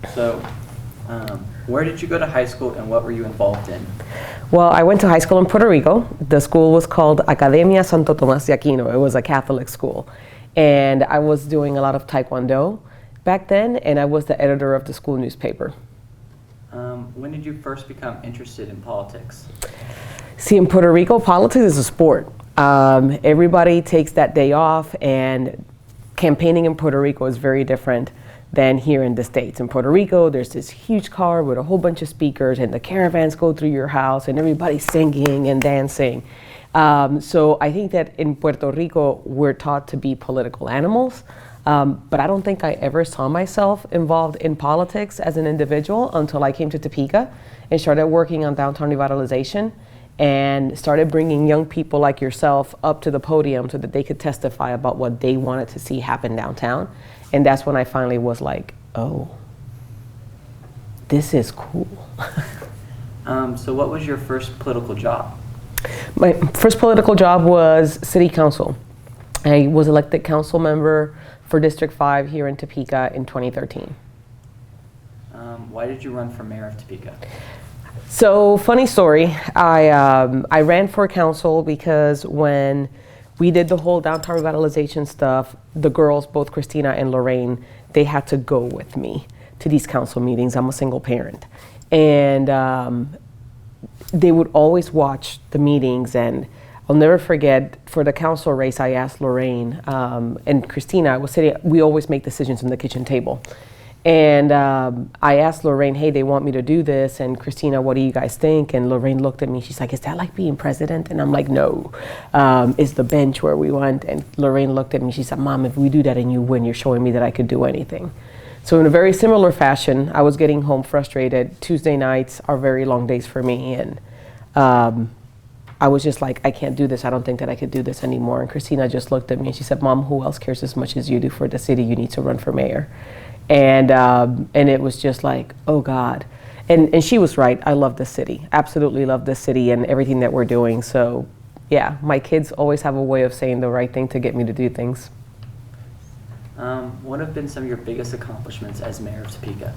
So, where did you go to high school and what were you involved in? Well, I went to high school in Puerto Rico. The school was called Academia Santo Tomás de Aquino. It was a Catholic school. And I was doing a lot of Taekwondo back then, and I was the editor of the school newspaper. When did you first become interested in politics? See, in Puerto Rico, politics is a sport. Everybody takes that day off, and campaigning in Puerto Rico is very different than here in the States. In Puerto Rico, there's this huge car with a whole bunch of speakers, and the caravans go through your house, and everybody's singing and dancing. So I think that in Puerto Rico, we're taught to be political animals. But I don't think I ever saw myself involved in politics as an individual until I came to Topeka and started working on downtown revitalization and started bringing young people like yourself up to the podium so that they could testify about what they wanted to see happen downtown. And that's when I finally was like, oh, this is cool. So what was your first political job? My first political job was city council. I was elected council member for District 5 here in Topeka in 2013. Why did you run for mayor of Topeka? So, funny story, I ran for council because when we did the whole downtown revitalization stuff, the girls, both Christina and Lorraine, they had to go with me to these council meetings. I'm a single parent. And they would always watch the meetings, and I'll never forget, for the council race, I asked Lorraine and Christina, I was sitting, we always make decisions in the kitchen table. And I asked Lorraine, hey, they want me to do this, and Christina, what do you guys think? And Lorraine looked at me, she's like, is that like being president? And I'm like, no, it's the bench where we went. And Lorraine looked at me, she said, Mom, if we do that and you win, you're showing me that I could do anything. So in a very similar fashion, I was getting home frustrated. Tuesday nights are very long days for me, and I was just like, I can't do this. I don't think that I could do this anymore. And Christina just looked at me and she said, Mom, who else cares as much as you do for the city? You need to run for mayor. And it was just like, oh God. And she was right. I love this city. Absolutely love this city and everything that we're doing. So yeah, my kids always have a way of saying the right thing to get me to do things. What have been some of your biggest accomplishments as mayor of Topeka?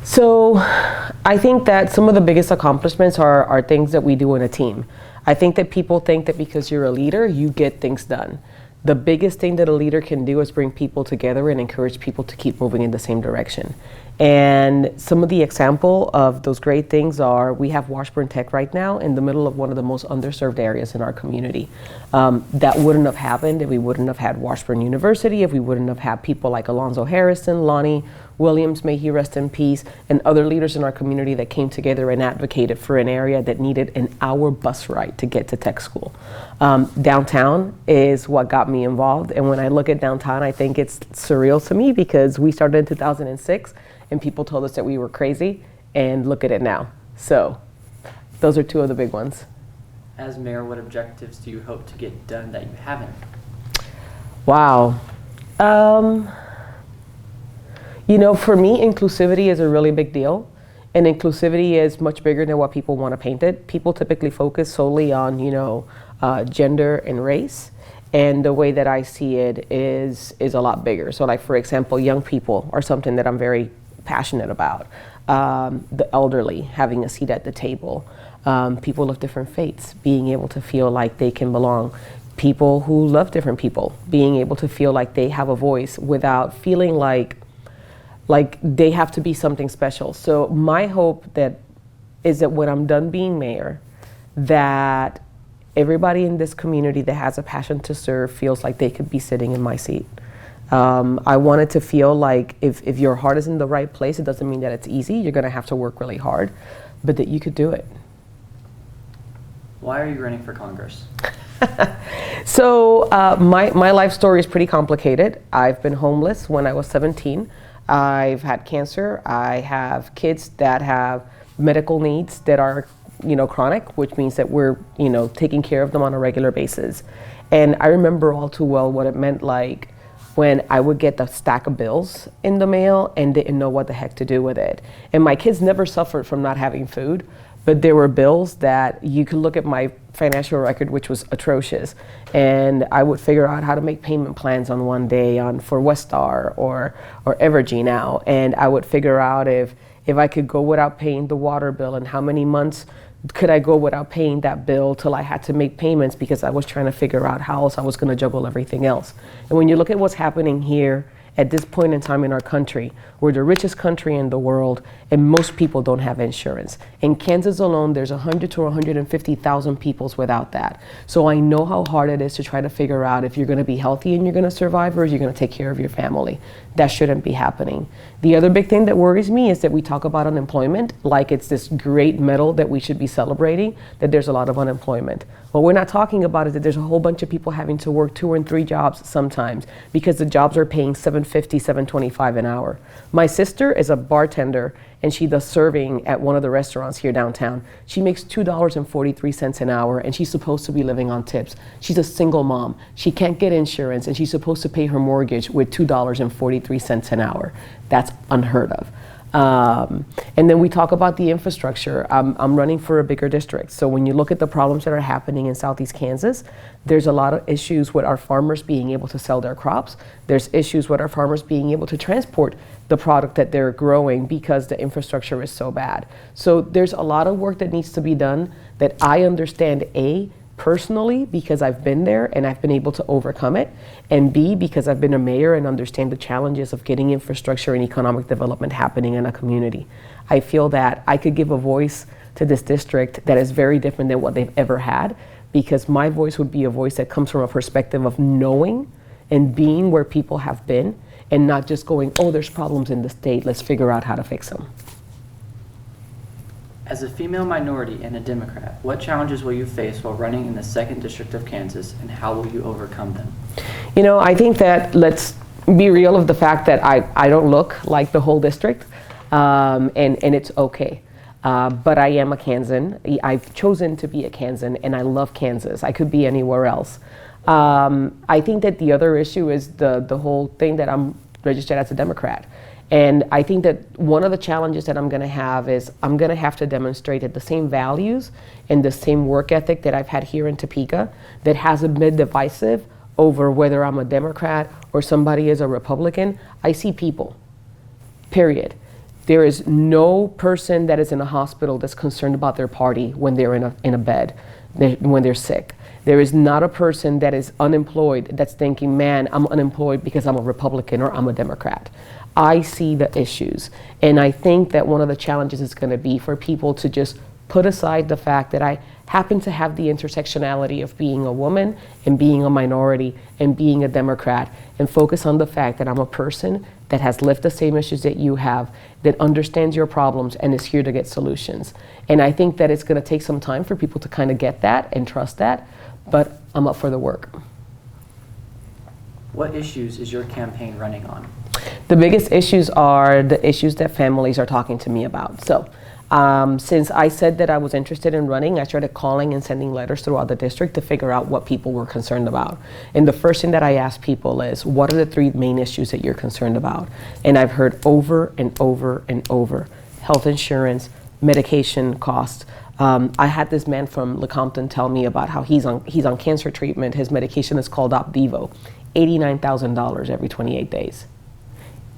So I think that some of the biggest accomplishments are things that we do in a team. I think that people think that because you're a leader, you get things done. The biggest thing that a leader can do is bring people together and encourage people to keep moving in the same direction. And some of the example of those great things are, we have Washburn Tech right now in the middle of one of the most underserved areas in our community. That wouldn't have happened if we wouldn't have had Washburn University, if we wouldn't have had people like Alonzo Harrison, Lonnie Williams, may he rest in peace, and other leaders in our community that came together and advocated for an area that needed an hour bus ride to get to tech school. Downtown is what got me involved, and when I look at downtown, I think it's surreal to me because we started in 2006 and people told us that we were crazy, and look at it now. So those are two of the big ones. As mayor, what objectives do you hope to get done that you haven't? Wow. You know, for me, inclusivity is a really big deal. And inclusivity is much bigger than what people want to paint it. People typically focus solely on, you know, gender and race. And the way that I see it is a lot bigger. So like, for example, young people are something that I'm very passionate about. The elderly, having a seat at the table. People of different faiths, being able to feel like they can belong. People who love different people, being able to feel like they have a voice without feeling like they have to be something special. So my hope is that when I'm done being mayor, that everybody in this community that has a passion to serve feels like they could be sitting in my seat. I want it to feel like if your heart is in the right place, it doesn't mean that it's easy. You're gonna have to work really hard, but that you could do it. Why are you running for Congress? So my life story is pretty complicated. I've been homeless when I was 17. I've had cancer. I have kids that have medical needs that are, you know, chronic, which means that we're, you know, taking care of them on a regular basis. And I remember all too well what it meant like when I would get the stack of bills in the mail and didn't know what the heck to do with it. And my kids never suffered from not having food, but there were bills that you could look at my financial record, which was atrocious. And I would figure out how to make payment plans on one day for Westar or Evergy now. And I would figure out if I could go without paying the water bill, and how many months could I go without paying that bill till I had to make payments, because I was trying to figure out how else I was going to juggle everything else. And when you look at what's happening here at this point in time in our country, we're the richest country in the world, and most people don't have insurance. In Kansas alone, there's 100 to 150,000 people without that. So I know how hard it is to try to figure out if you're going to be healthy and you're going to survive, or if you're going to take care of your family. That shouldn't be happening. The other big thing that worries me is that we talk about unemployment like it's this great medal that we should be celebrating, that there's a lot of unemployment. What we're not talking about is that there's a whole bunch of people having to work 2 and 3 jobs sometimes, because the jobs are paying $7.50, $7.25 an hour. My sister is a bartender, and she does serving at one of the restaurants here downtown. She makes $2.43 an hour, and she's supposed to be living on tips. She's a single mom. She can't get insurance, and she's supposed to pay her mortgage with $2.43 an hour. That's unheard of. And then we talk about the infrastructure. I'm running for a bigger district. So when you look at the problems that are happening in Southeast Kansas, there's a lot of issues with our farmers being able to sell their crops. There's issues with our farmers being able to transport the product that they're growing, because the infrastructure is so bad. So there's a lot of work that needs to be done that I understand, A, personally, because I've been there and I've been able to overcome it, and B, because I've been a mayor and understand the challenges of getting infrastructure and economic development happening in a community. I feel that I could give a voice to this district that is very different than what they've ever had, because my voice would be a voice that comes from a perspective of knowing and being where people have been, and not just going, oh, there's problems in the state, let's figure out how to fix them. As a female minority and a Democrat, what challenges will you face while running in the 2nd District of Kansas, and how will you overcome them? You know, I think that let's be real of the fact that I don't look like the whole district, and it's okay. But I am a Kansan. I've chosen to be a Kansan, and I love Kansas. I could be anywhere else. I think that the other issue is the whole thing that I'm registered as a Democrat. And I think that one of the challenges that I'm going to have is I'm going to have to demonstrate that the same values and the same work ethic that I've had here in Topeka, that hasn't been divisive over whether I'm a Democrat or somebody is a Republican. I see people, period. There is no person that is in a hospital that's concerned about their party when they're in a bed, when they're sick. There is not a person that is unemployed that's thinking, man, I'm unemployed because I'm a Republican or I'm a Democrat. I see the issues. And I think that one of the challenges is going to be for people to just put aside the fact that I happen to have the intersectionality of being a woman and being a minority and being a Democrat, and focus on the fact that I'm a person that has lived the same issues that you have, that understands your problems and is here to get solutions. And I think that it's going to take some time for people to kind of get that and trust that, but I'm up for the work. What issues is your campaign running on? The biggest issues are the issues that families are talking to me about. So since I said that I was interested in running, I started calling and sending letters throughout the district to figure out what people were concerned about. And the first thing that I asked people is, what are the 3 main issues that you're concerned about? And I've heard over and over and over, health insurance, medication costs. I had this man from Lecompton tell me about how he's on cancer treatment. His medication is called Opdivo, $89,000 every 28 days.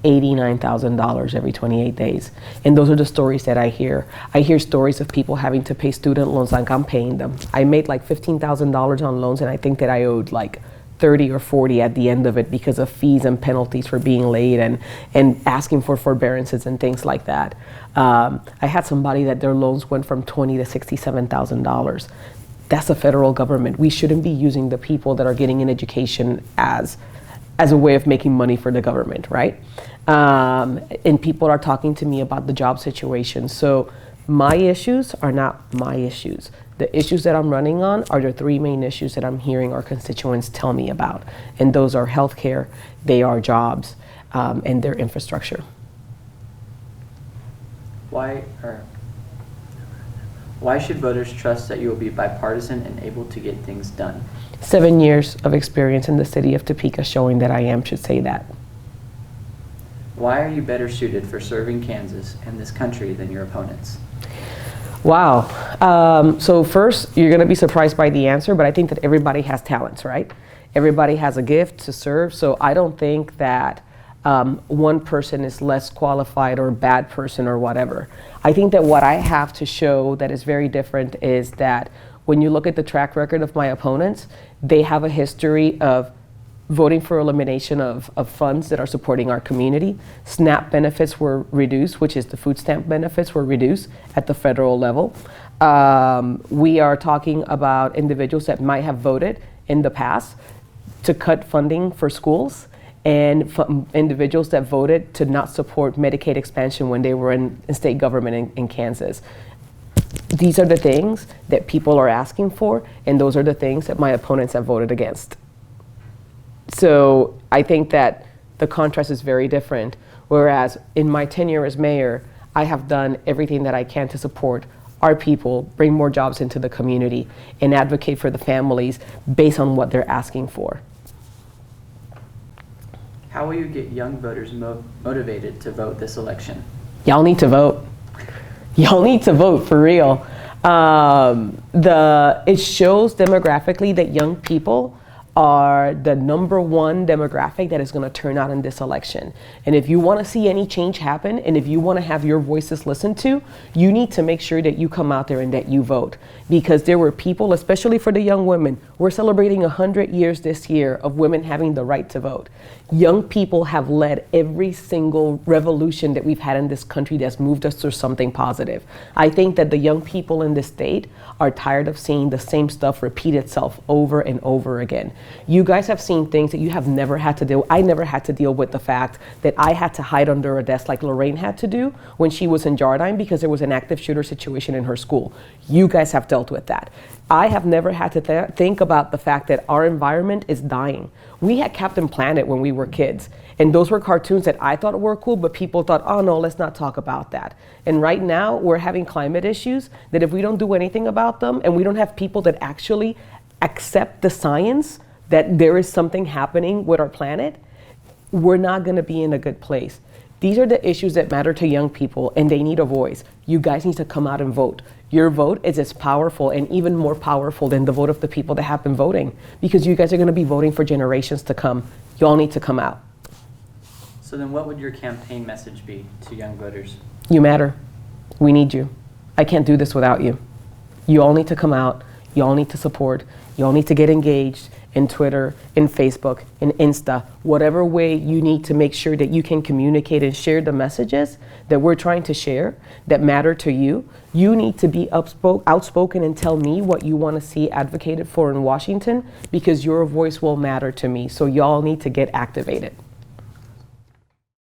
$89,000 every 28 days. And those are the stories that I hear. I hear stories of people having to pay student loans like I'm paying them. I made like $15,000 on loans, and I think that I owed like 30 or 40 at the end of it because of fees and penalties for being late and asking for forbearances and things like that. I had somebody that their loans went from $20,000 to $67,000. That's the federal government. We shouldn't be using the people that are getting an education as a way of making money for the government, right? And people are talking to me about the job situation. So my issues are not my issues. The issues that I'm running on are the 3 main issues that I'm hearing our constituents tell me about. And those are healthcare, they are jobs, and their infrastructure. Why should voters trust that you will be bipartisan and able to get things done? 7 years of experience in the city of Topeka showing that I am should say that. Why are you better suited for serving Kansas and this country than your opponents? Wow. So first, you're going to be surprised by the answer, but I think that everybody has talents, right? Everybody has a gift to serve. So I don't think that one person is less qualified or bad person or whatever. I think that what I have to show that is very different is that when you look at the track record of my opponents, they have a history of voting for elimination of funds that are supporting our community. SNAP benefits were reduced, which is the food stamp benefits were reduced at the federal level. We are talking about individuals that might have voted in the past to cut funding for schools, and individuals that voted to not support Medicaid expansion when they were in state government in Kansas. These are the things that people are asking for, and those are the things that my opponents have voted against. So I think that the contrast is very different. Whereas in my tenure as mayor, I have done everything that I can to support our people, bring more jobs into the community, and advocate for the families based on what they're asking for. How will you get young voters motivated to vote this election? Y'all need to vote. Y'all need to vote for real. It shows demographically that young people are the #1 demographic that is going to turn out in this election. And if you want to see any change happen, and if you want to have your voices listened to, you need to make sure that you come out there and that you vote. Because there were people, especially for the young women, we're celebrating 100 years this year of women having the right to vote. Young people have led every single revolution that we've had in this country that's moved us to something positive. I think that the young people in this state are tired of seeing the same stuff repeat itself over and over again. You guys have seen things that you have never had to deal with. I never had to deal with the fact that I had to hide under a desk like Lorraine had to do when she was in Jardine because there was an active shooter situation in her school. You guys have dealt with that. I have never had to think about the fact that our environment is dying. We had Captain Planet when we were kids, and those were cartoons that I thought were cool, but people thought, oh no, let's not talk about that. And right now, we're having climate issues that if we don't do anything about them, and we don't have people that actually accept the science that there is something happening with our planet, we're not gonna be in a good place. These are the issues that matter to young people, and they need a voice. You guys need to come out and vote. Your vote is as powerful and even more powerful than the vote of the people that have been voting, because you guys are gonna be voting for generations to come. You all need to come out. So then what would your campaign message be to young voters? You matter. We need you. I can't do this without you. You all need to come out. You all need to support. You all need to get engaged in Twitter, in Facebook, in Insta, whatever way you need to make sure that you can communicate and share the messages that we're trying to share that matter to you. You need to be outspoken and tell me what you want to see advocated for in Washington, because your voice will matter to me. So y'all need to get activated.